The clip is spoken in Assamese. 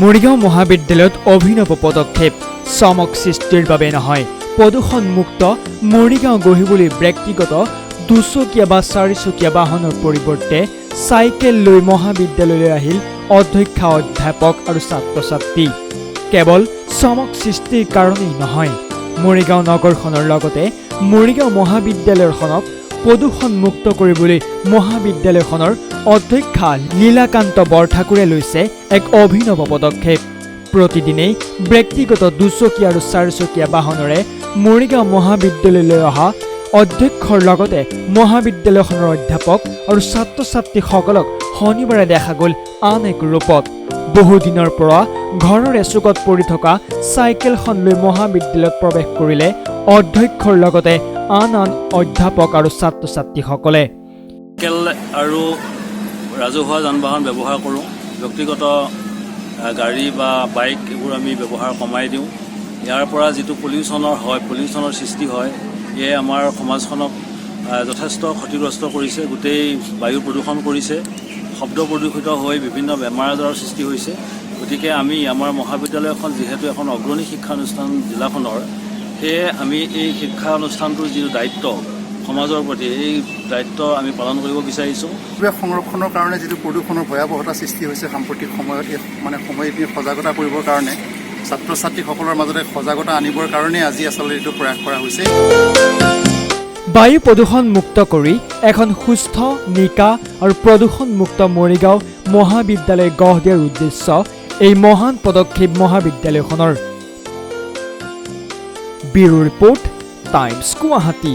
মৰিগাঁও মহাবিদ্যালয়ত অভিনৱ পদক্ষেপ চমক সৃষ্টিৰ বাবে নহয় প্ৰদূষণমুক্ত মৰিগাঁও গঢ়িবলৈ ব্যক্তিগত দুচকীয়া বা চাৰিচকীয়া বাহনৰ পৰিৱৰ্তে চাইকেল লৈ মহাবিদ্যালয়লৈ আহিল অধ্যক্ষ অধ্যাপক আৰু ছাত্ৰ-ছাত্ৰী। কেৱল চমক সৃষ্টিৰ কাৰণেই নহয়, মৰিগাঁও নগৰখনৰ লগতে মৰিগাঁও মহাবিদ্যালয়খনক প্ৰদূষণমুক্ত কৰিবলৈ মহাবিদ্যালয়খনৰ অধ্যক্ষ লীলাকান্ত বৰঠাকুৰে লৈছে এক অভিনৱ পদক্ষেপ। প্ৰতিদিনেই ব্যক্তিগত দুচকীয়া আৰু চাৰিচকীয়া বাহনেৰে মৰিগাঁও মহাবিদ্যালয়লৈ অহা অধ্যক্ষৰ লগতে মহাবিদ্যালয়খনৰ অধ্যাপক আৰু ছাত্ৰ-ছাত্ৰীসকলক শনিবাৰে দেখা গ'ল আন এক ৰূপত। বহুদিনৰ পৰা ঘৰৰ এচুকত পৰি থকা চাইকেলখন লৈ মহাবিদ্যালয়ত প্ৰৱেশ কৰিলে অধ্যক্ষৰ লগতে আন অধ্যাপক আৰু ছাত্ৰ-ছাত্ৰীসকলে। চাইকেল আৰু ৰাজহুৱা যান বাহন ব্যৱহাৰ কৰোঁ। ব্যক্তিগত গাড়ী বা বাইক এইবোৰ আমি ব্যৱহাৰ কমাই দিওঁ। ইয়াৰ পৰা যিটো পলিউশ্যনৰ সৃষ্টি হয়, এয়ে আমাৰ সমাজখনক যথেষ্ট ক্ষতিগ্ৰস্ত কৰিছে। গোটেই বায়ু প্ৰদূষণ কৰিছে, শব্দ প্ৰদূষিত হৈ বিভিন্ন বেমাৰ আজাৰৰ সৃষ্টি হৈছে। গতিকে আমি আমাৰ মহাবিদ্যালয়খন যিহেতু এখন অগ্ৰণী শিক্ষানুষ্ঠান জিলাখনৰ, সেয়ে আমি এই শিক্ষানুষ্ঠানটোৰ যিটো দায়িত্ব সমাজৰ প্ৰতি, এই দায়িত্ব আমি পালন কৰিব বিচাৰিছোঁ। পৰিৱেশ সংৰক্ষণৰ কাৰণে যিটো প্ৰদূষণৰ ভয়াৱহতা সৃষ্টি হৈছে সাম্প্ৰতিক সময়ত, এই সময়খিনি সজাগতা কৰিবৰ কাৰণে ছাত্ৰ ছাত্ৰীসকলৰ মাজতে সজাগতা আনিবৰ কাৰণে আজি আচলতে এইটো প্ৰয়াস কৰা হৈছে। বায়ু প্ৰদূষণ মুক্ত কৰি এখন সুস্থ, নিকা আৰু প্ৰদূষণমুক্ত মৰিগাঁও মহাবিদ্যালয় গঢ় দিয়াৰ উদ্দেশ্য এই মহান পদক্ষেপ মহাবিদ্যালয়খনৰ। Bureau report, times Guwahati.